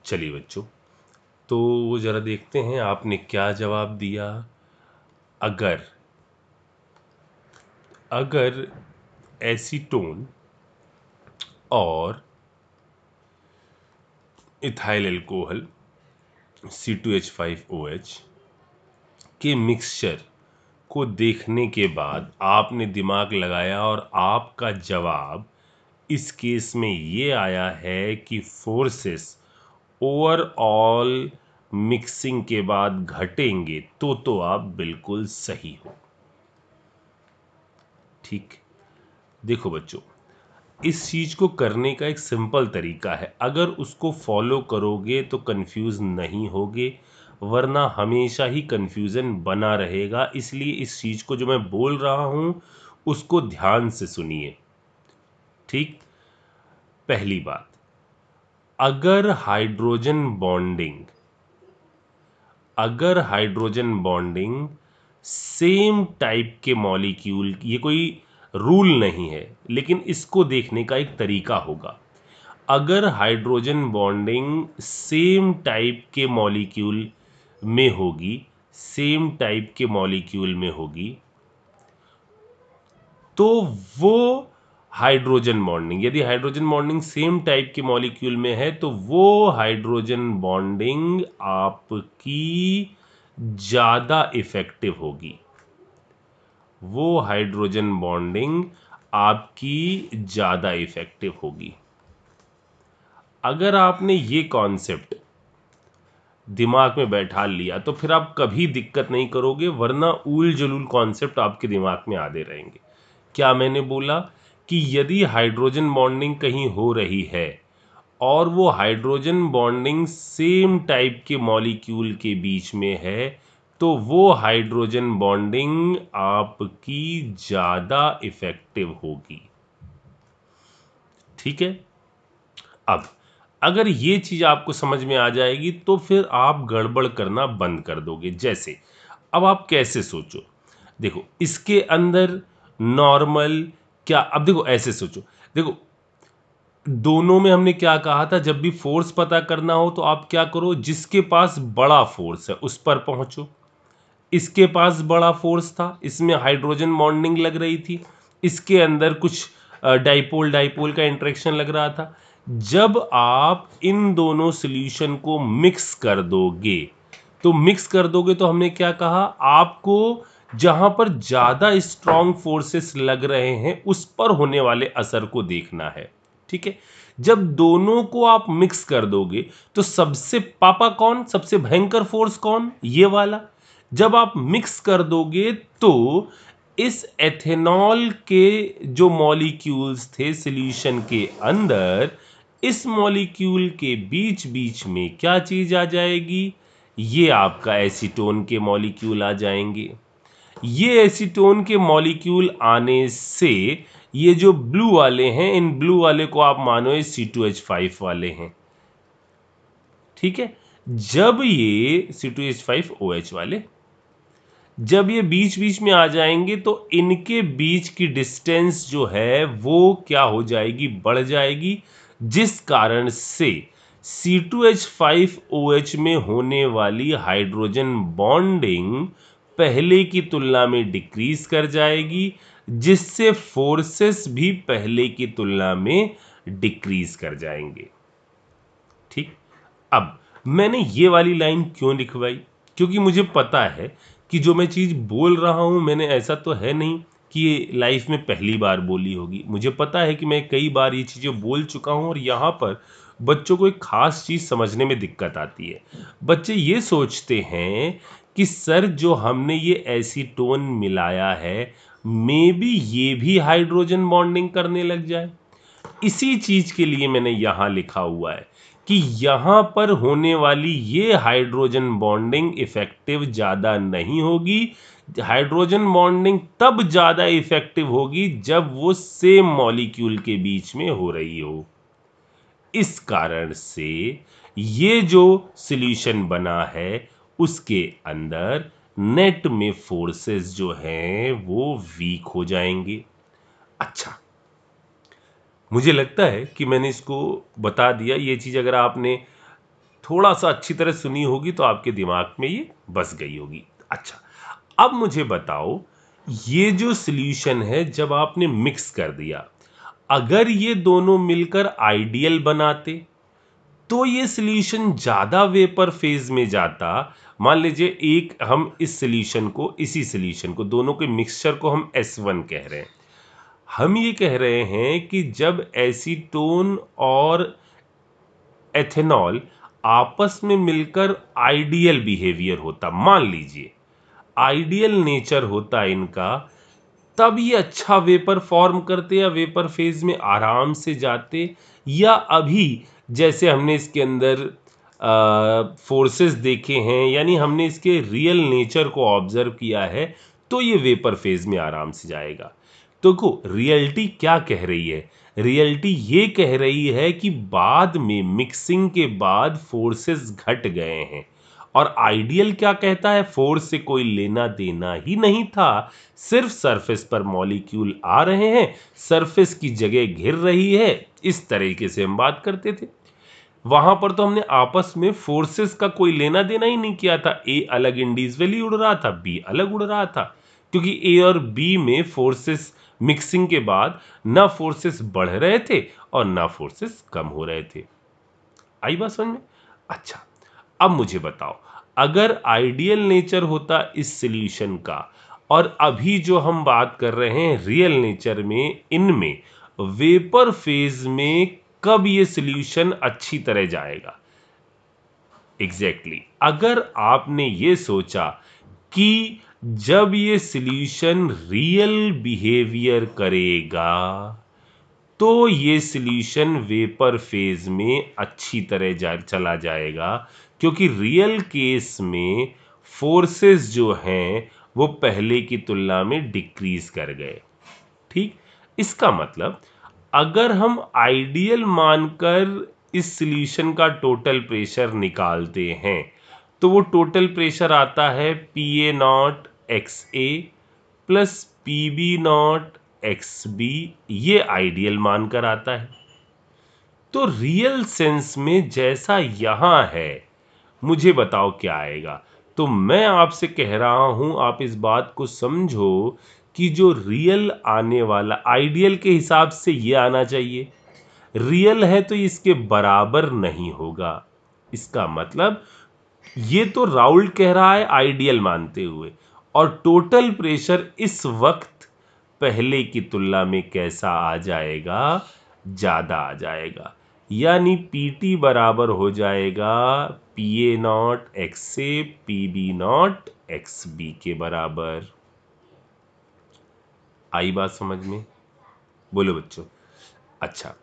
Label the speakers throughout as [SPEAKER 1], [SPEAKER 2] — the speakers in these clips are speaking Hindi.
[SPEAKER 1] चलिए बच्चों, तो ज़रा देखते हैं आपने क्या जवाब दिया। अगर अगर एसीटोन और इथाइल अल्कोहल C2H5OH के मिक्सचर को देखने के बाद आपने दिमाग लगाया और आपका जवाब इस केस में ये आया है कि फोर्सेस ओवरऑल मिक्सिंग के बाद घटेंगे, तो आप बिल्कुल सही हो। ठीक, देखो बच्चों, इस चीज को करने का एक सिंपल तरीका है। अगर उसको फॉलो करोगे तो कंफ्यूज नहीं होगे, वरना हमेशा ही कंफ्यूजन बना रहेगा। इसलिए इस चीज को जो मैं बोल रहा हूं उसको ध्यान से सुनिए। ठीक, पहली बात, अगर हाइड्रोजन बॉन्डिंग सेम टाइप के मॉलिक्यूल, ये कोई रूल नहीं है लेकिन इसको देखने का एक तरीका होगा। अगर हाइड्रोजन बॉन्डिंग सेम टाइप के मॉलिक्यूल में होगी, तो वो हाइड्रोजन बॉन्डिंग, यदि हाइड्रोजन बॉन्डिंग सेम टाइप के मॉलिक्यूल में है तो वो हाइड्रोजन बॉन्डिंग आपकी ज़्यादा इफेक्टिव होगी। अगर आपने ये कॉन्सेप्ट दिमाग में बैठा लिया तो फिर आप कभी दिक्कत नहीं करोगे, वरना ऊल जलूल कॉन्सेप्ट आपके दिमाग में आते रहेंगे। क्या मैंने बोला कि यदि हाइड्रोजन बॉन्डिंग कहीं हो रही है और वो हाइड्रोजन बॉन्डिंग सेम टाइप के मॉलिक्यूल के बीच में है, तो वो हाइड्रोजन बॉन्डिंग आपकी ज़्यादा इफेक्टिव होगी। ठीक है, अब अगर ये चीज आपको समझ में आ जाएगी तो फिर आप गड़बड़ करना बंद कर दोगे। जैसे अब आप कैसे सोचो, देखो इसके अंदर नॉर्मल क्या, अब देखो ऐसे सोचो, देखो दोनों में हमने क्या कहा था, जब भी फोर्स पता करना हो तो आप क्या करो, जिसके पास बड़ा फोर्स है उस पर पहुंचो। इसके पास बड़ा फोर्स था, इसमें हाइड्रोजन बॉन्डिंग लग रही थी, इसके अंदर कुछ डाइपोल डाइपोल का इंटरेक्शन लग रहा था। जब आप इन दोनों सॉल्यूशन को मिक्स कर दोगे तो हमने क्या कहा, आपको जहां पर ज्यादा स्ट्रांग फोर्सेस लग रहे हैं उस पर होने वाले असर को देखना है। ठीक है, जब दोनों को आप मिक्स कर दोगे तो सबसे सबसे भयंकर फोर्स कौन, ये वाला। जब आप मिक्स कर दोगे तो इस एथेनॉल के जो मॉलिक्यूल्स थे सॉल्यूशन के अंदर, इस मॉलिक्यूल के बीच बीच में क्या चीज आ जाएगी, ये आपका एसीटोन के मॉलिक्यूल आ जाएंगे। ये एसीटोन के मॉलिक्यूल आने से ये जो ब्लू वाले हैं, इन ब्लू वाले को आप मानो ये C2H5 वाले हैं। ठीक है, जब ये C2H5OH वाले जब ये बीच बीच में आ जाएंगे तो इनके बीच की डिस्टेंस जो है वो क्या हो जाएगी, बढ़ जाएगी, जिस कारण से C2H5OH में होने वाली हाइड्रोजन बॉन्डिंग पहले की तुलना में डिक्रीज कर जाएगी, जिससे फोर्सेस भी पहले की तुलना में डिक्रीज कर जाएंगे। ठीक, अब मैंने ये वाली लाइन क्यों लिखवाई, क्योंकि मुझे पता है कि जो मैं चीज़ बोल रहा हूँ, मैंने ऐसा तो है नहीं कि ये लाइफ में पहली बार बोली होगी। मुझे पता है कि मैं कई बार ये चीज़ें बोल चुका हूँ और यहाँ पर बच्चों को एक खास चीज़ समझने में दिक्कत आती है। बच्चे ये सोचते हैं कि सर जो हमने ये एसीटोन मिलाया है, मे बी ये भी हाइड्रोजन बॉन्डिंग करने लग जाए। इसी चीज के लिए मैंने यहां लिखा हुआ है कि यहां पर होने वाली ये हाइड्रोजन बॉन्डिंग इफेक्टिव ज्यादा नहीं होगी। हाइड्रोजन बॉन्डिंग तब ज्यादा इफेक्टिव होगी जब वो सेम मॉलिक्यूल के बीच में हो रही हो। इस कारण से ये जो सॉल्यूशन बना है उसके अंदर नेट में फोर्सेस जो हैं वो वीक हो जाएंगे। अच्छा, मुझे लगता है कि मैंने इसको बता दिया। ये चीज़ अगर आपने थोड़ा सा अच्छी तरह सुनी होगी तो आपके दिमाग में ये बस गई होगी। अच्छा, अब मुझे बताओ, ये जो सॉल्यूशन है जब आपने मिक्स कर दिया, अगर ये दोनों मिलकर आइडियल बनाते तो ये सॉल्यूशन ज़्यादा वेपर फेज में जाता। मान लीजिए एक हम इस सॉल्यूशन को, इसी सॉल्यूशन को, दोनों के मिक्सचर को हम S1 कह रहे हैं। हम ये कह रहे हैं कि जब एसीटोन और एथेनॉल आपस में मिलकर आइडियल बिहेवियर होता, मान लीजिए आइडियल नेचर होता इनका, तब ये अच्छा वेपर फॉर्म करते या वेपर फेज में आराम से जाते, या अभी जैसे हमने इसके अंदर फोर्सेस देखे हैं, यानी हमने इसके रियल नेचर को ऑब्जर्व किया है, तो ये वेपर फेज में आराम से जाएगा। तो को रियलिटी क्या कह रही है? रियलिटी ये कह रही है कि बाद में मिक्सिंग के बाद फोर्सेस घट गए हैं, और आइडियल क्या कहता है? फोर्स से कोई लेना देना ही नहीं था, सिर्फ सरफेस पर मॉलिक्यूल आ रहे हैं, सरफेस की जगह घिर रही है, इस तरीके से हम बात करते थे। वहां पर तो हमने आपस में फोर्सेस का कोई लेना देना ही नहीं किया था। ए अलग इंडिविजुअली उड़ रहा था, बी अलग उड़ रहा था, क्योंकि ए और बी में फोर्सेस मिक्सिंग के बाद ना फोर्सेस बढ़ रहे थे और ना फोर्सेस कम हो रहे थे। आई बात समझ में? अच्छा, अब मुझे बताओ, अगर आइडियल नेचर होता इस सॉल्यूशन का, और अभी जो हम बात कर रहे हैं रियल नेचर में, इनमें वेपर फेज में कब ये सॉल्यूशन अच्छी तरह जाएगा? एग्जैक्टली अगर आपने ये सोचा कि जब ये सॉल्यूशन रियल बिहेवियर करेगा तो ये सॉल्यूशन वेपर फेज में अच्छी तरह चला जाएगा, क्योंकि रियल केस में फोर्सेस जो हैं वो पहले की तुलना में डिक्रीज कर गए। ठीक, इसका मतलब अगर हम आइडियल मानकर इस सॉल्यूशन का टोटल प्रेशर निकालते हैं तो वो टोटल प्रेशर आता है PA0XA प्लस PB0XB, ये आइडियल मानकर आता है। तो रियल सेंस में जैसा यहां है, मुझे बताओ क्या आएगा? तो मैं आपसे कह रहा हूं, आप इस बात को समझो कि जो रियल आने वाला, आइडियल के हिसाब से ये आना चाहिए, रियल है तो इसके बराबर नहीं होगा। इसका मतलब ये तो राउल्ट कह रहा है आइडियल मानते हुए, और टोटल प्रेशर इस वक्त पहले की तुलना में कैसा आ जाएगा? ज्यादा आ जाएगा, यानी पीटी बराबर हो जाएगा PA0XA PB0XB के बराबर। आई बात समझ में? बोलो बच्चों। अच्छा,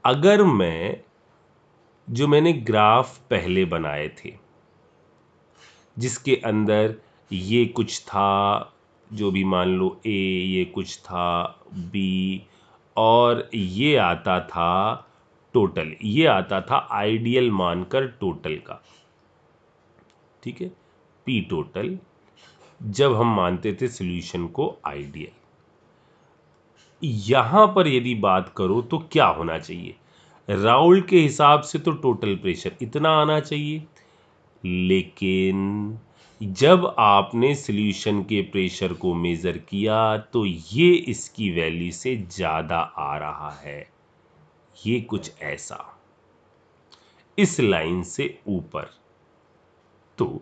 [SPEAKER 1] अगर मैंने ग्राफ पहले बनाए थे जिसके अंदर ये कुछ था, जो भी मान लो ए, ये कुछ था बी, और ये आता था टोटल, ये आता था आइडियल मानकर टोटल का, ठीक है, पी टोटल, जब हम मानते थे सॉल्यूशन को आइडियल। यहां पर यदि बात करो तो क्या होना चाहिए? राउल्ट के हिसाब से तो टोटल प्रेशर इतना आना चाहिए, लेकिन जब आपने सॉल्यूशन के प्रेशर को मेजर किया तो ये इसकी वैल्यू से ज्यादा आ रहा है, ये कुछ ऐसा, इस लाइन से ऊपर। तो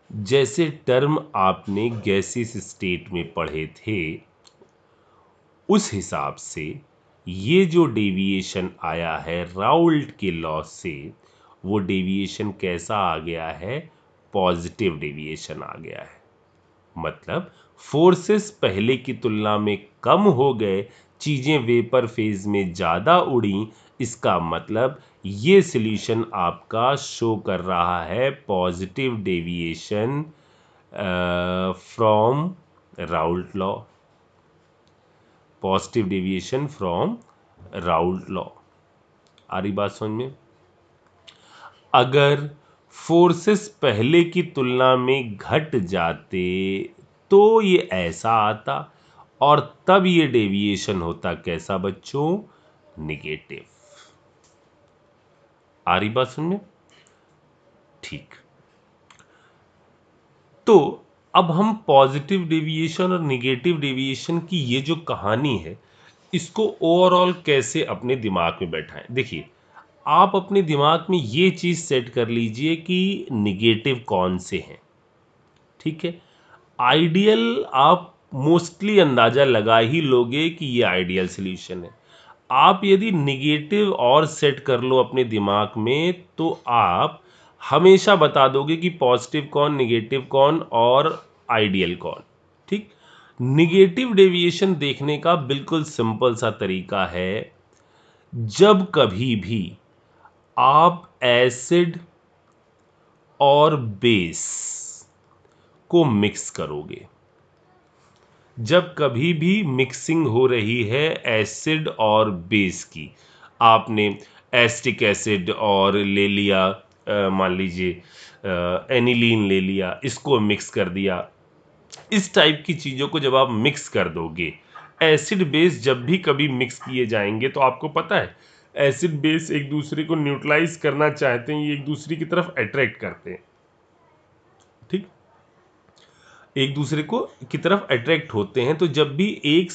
[SPEAKER 1] जैसे टर्म आपने गैसियस स्टेट में पढ़े थे, उस हिसाब से ये जो डेविएशन आया है राउल्ट के लॉ से, वो डेविएशन कैसा आ गया है? पॉजिटिव डेविएशन आ गया है। मतलब फोर्सेस पहले की तुलना में कम हो गए, चीजें वेपर फेज में ज्यादा उड़ी, इसका मतलब ये सॉल्यूशन आपका शो कर रहा है positive deviation from Raoult law, positive deviation from Raoult law. आ रही बात समझ में? अगर फोर्सेस पहले की तुलना में घट जाते तो ये ऐसा आता, और तब ये डेविएशन होता कैसा बच्चों? निगेटिव। आ रही बात समझ में? ठीक। तो अब हम पॉजिटिव डेविएशन और निगेटिव डेविएशन की ये जो कहानी है, इसको ओवरऑल कैसे अपने दिमाग में बैठाएं। देखिए, आप अपने दिमाग में ये चीज़ सेट कर लीजिए कि निगेटिव कौन से हैं, ठीक है। आइडियल आप मोस्टली अंदाज़ा लगा ही लोगे कि ये आइडियल सॉल्यूशन है। आप यदि निगेटिव और सेट कर लो अपने दिमाग में, तो आप हमेशा बता दोगे कि पॉजिटिव कौन, निगेटिव कौन और आइडियल कौन, ठीक। निगेटिव डेविएशन देखने का बिल्कुल सिंपल सा तरीका है। जब कभी भी आप एसिड और बेस को मिक्स करोगे, जब कभी भी मिक्सिंग हो रही है एसिड और बेस की, आपने एसिटिक एसिड और ले लिया, मान लीजिए एनिलीन ले लिया, इसको मिक्स कर दिया, इस टाइप की चीज़ों को जब आप मिक्स कर दोगे, एसिड बेस जब भी कभी मिक्स किए जाएंगे, तो आपको पता है एसिड बेस एक दूसरे को न्यूट्रलाइज करना चाहते हैं, ये एक दूसरे की तरफ अट्रैक्ट करते हैं, ठीक, एक दूसरे को की तरफ अट्रैक्ट होते हैं। तो जब भी एक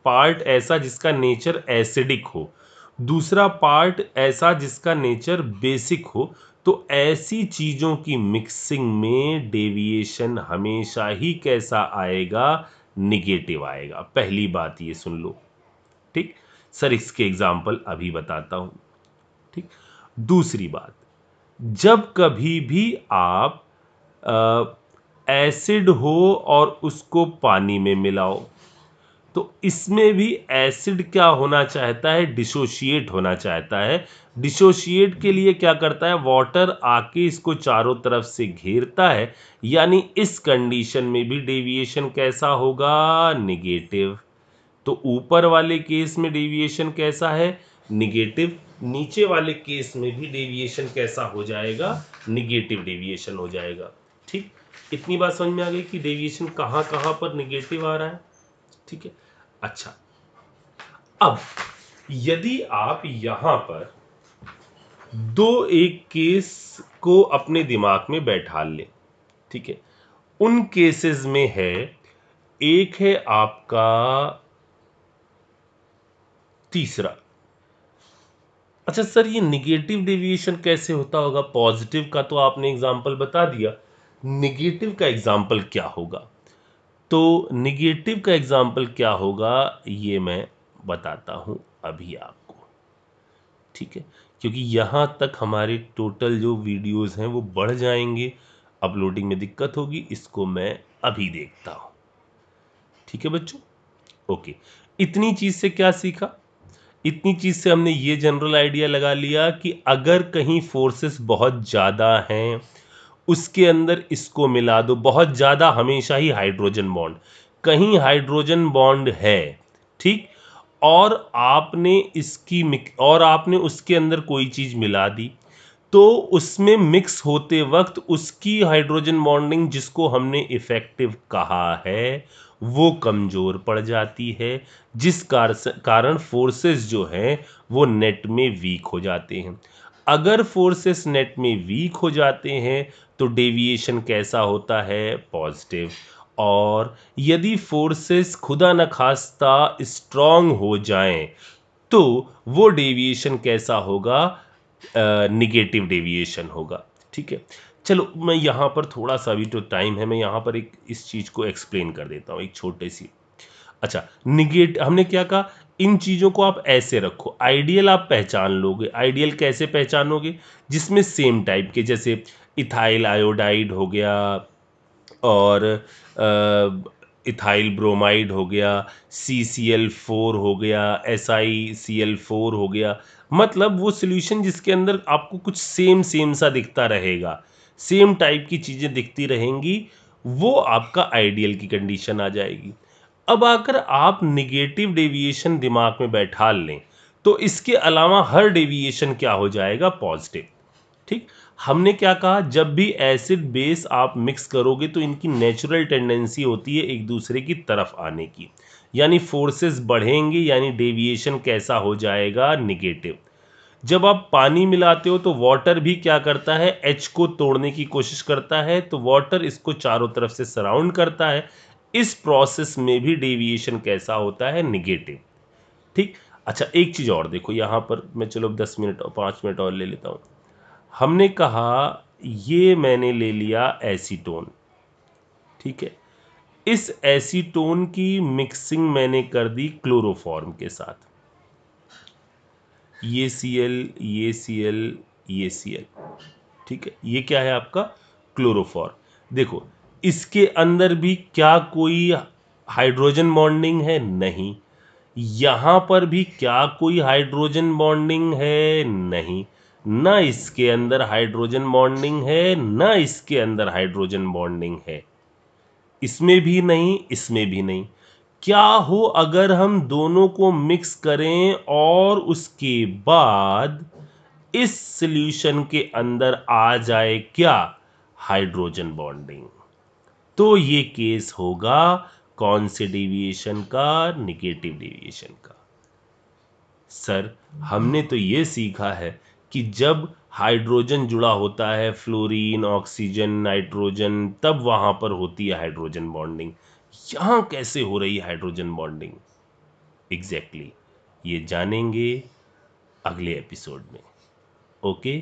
[SPEAKER 1] पार्ट ऐसा जिसका नेचर एसिडिक हो, दूसरा पार्ट ऐसा जिसका नेचर बेसिक हो, तो ऐसी चीज़ों की मिक्सिंग में डेविएशन हमेशा ही कैसा आएगा, निगेटिव आएगा। पहली बात ये सुन लो, ठीक। सर इसके एग्जाम्पल अभी बताता हूँ, ठीक। दूसरी बात, जब कभी भी आप एसिड हो और उसको पानी में मिलाओ, तो इसमें भी एसिड क्या होना चाहता है, डिसोशिएट होना चाहता है। डिसोशिएट के लिए क्या करता है, वाटर आके इसको चारों तरफ से घेरता है, यानी इस कंडीशन में भी डेविएशन कैसा होगा, निगेटिव। तो ऊपर वाले केस में डेविएशन कैसा है, निगेटिव। नीचे वाले केस में भी डेविएशन कैसा हो जाएगा, निगेटिव डेविएशन हो जाएगा, ठीक। इतनी बात समझ में आ गई कि डेविएशन कहाँ कहाँ पर निगेटिव आ रहा है, ठीक है। अच्छा, अब यदि आप यहां पर दो एक केस को अपने दिमाग में बैठा लें, ठीक है। उन केसेस में है, एक है आपका तीसरा। अच्छा सर, ये निगेटिव डेविएशन कैसे होता होगा, पॉजिटिव का तो आपने एग्जांपल बता दिया, निगेटिव का एग्जांपल क्या होगा। तो निगेटिव का एग्जाम्पल क्या होगा, ये मैं बताता हूं अभी आपको, ठीक है। क्योंकि यहां तक हमारे टोटल जो वीडियोस हैं वो बढ़ जाएंगे, अपलोडिंग में दिक्कत होगी, इसको मैं अभी देखता हूं, ठीक है बच्चों। ओके, इतनी चीज से क्या सीखा, इतनी चीज से हमने ये जनरल आइडिया लगा लिया कि अगर कहीं फोर्सेस बहुत ज़्यादा हैं, उसके अंदर इसको मिला दो, बहुत ज़्यादा हमेशा ही हाइड्रोजन बॉन्ड, कहीं हाइड्रोजन बॉन्ड है, ठीक, और आपने उसके अंदर कोई चीज़ मिला दी, तो उसमें मिक्स होते वक्त उसकी हाइड्रोजन बॉन्डिंग जिसको हमने इफेक्टिव कहा है, वो कमज़ोर पड़ जाती है, जिस कारण फोर्सेस जो हैं वो नेट में वीक हो जाते हैं। अगर फोर्सेस नेट में वीक हो जाते हैं, तो डेविएशन कैसा होता है, पॉजिटिव। और यदि फोर्सेस खुदा न खास्ता स्ट्रांग हो जाएं, तो वो डेविएशन कैसा होगा, निगेटिव डेविएशन होगा, ठीक है। चलो मैं यहाँ पर थोड़ा सा, अभी तो टाइम है, मैं यहाँ पर एक इस चीज़ को एक्सप्लेन कर देता हूँ, एक छोटे सी। अच्छा, हमने क्या कहा, इन चीज़ों को आप ऐसे रखो, आइडियल आप पहचान लोगे। आइडियल कैसे पहचानोगे, जिसमें सेम टाइप के, जैसे इथाइल आयोडाइड हो गया, और इथाइल ब्रोमाइड हो गया, CCl4 हो गया, SiCl4 हो गया, मतलब वो सॉल्यूशन जिसके अंदर आपको कुछ सेम सेम सा दिखता रहेगा, सेम टाइप की चीज़ें दिखती रहेंगी, वो आपका आइडियल की कंडीशन आ जाएगी। अब आकर आप निगेटिव डेविएशन दिमाग में बैठा लें, तो इसके अलावा हर डेविएशन क्या हो जाएगा, पॉजिटिव, ठीक। हमने क्या कहा, जब भी एसिड बेस आप मिक्स करोगे, तो इनकी नेचुरल टेंडेंसी होती है एक दूसरे की तरफ आने की, यानी फोर्सेस बढ़ेंगे, यानी डेविएशन कैसा हो जाएगा, निगेटिव। जब आप पानी मिलाते हो तो वाटर भी क्या करता है, H को तोड़ने की कोशिश करता है, तो वाटर इसको चारों तरफ से सराउंड करता है। इस प्रोसेस में भी डेविएशन कैसा होता है, निगेटिव। ठीक। अच्छा, एक चीज और देखो यहां पर, मैं चलो 10 मिनट और 5 मिनट और ले लेता हूं। हमने कहा ये मैंने ले लिया एसीटोन, ठीक है। इस एसीटोन की मिक्सिंग मैंने कर दी क्लोरोफॉर्म के साथ, ये Cl, ये Cl, ये Cl, ठीक है। ये क्या है आपका, क्लोरोफॉर्म। देखो इसके अंदर भी क्या कोई हाइड्रोजन बॉन्डिंग है, नहीं। यहां पर भी क्या कोई हाइड्रोजन बॉन्डिंग है, नहीं। ना इसके अंदर हाइड्रोजन बॉन्डिंग है, ना इसके अंदर हाइड्रोजन बॉन्डिंग है। इसमें भी नहीं, इसमें भी नहीं। क्या हो अगर हम दोनों को मिक्स करें और उसके बाद इस सॉल्यूशन के अंदर आ जाए क्या, हाइड्रोजन बॉन्डिंग। तो ये केस होगा कौन से डेविएशन का, निगेटिव डेविएशन का। सर हमने तो ये सीखा है कि जब हाइड्रोजन जुड़ा होता है, फ्लोरीन, ऑक्सीजन, नाइट्रोजन, तब वहां पर होती है हाइड्रोजन बॉन्डिंग। यहां कैसे हो रही है हाइड्रोजन बॉन्डिंग, एग्जैक्टली ये जानेंगे अगले एपिसोड में। ओके।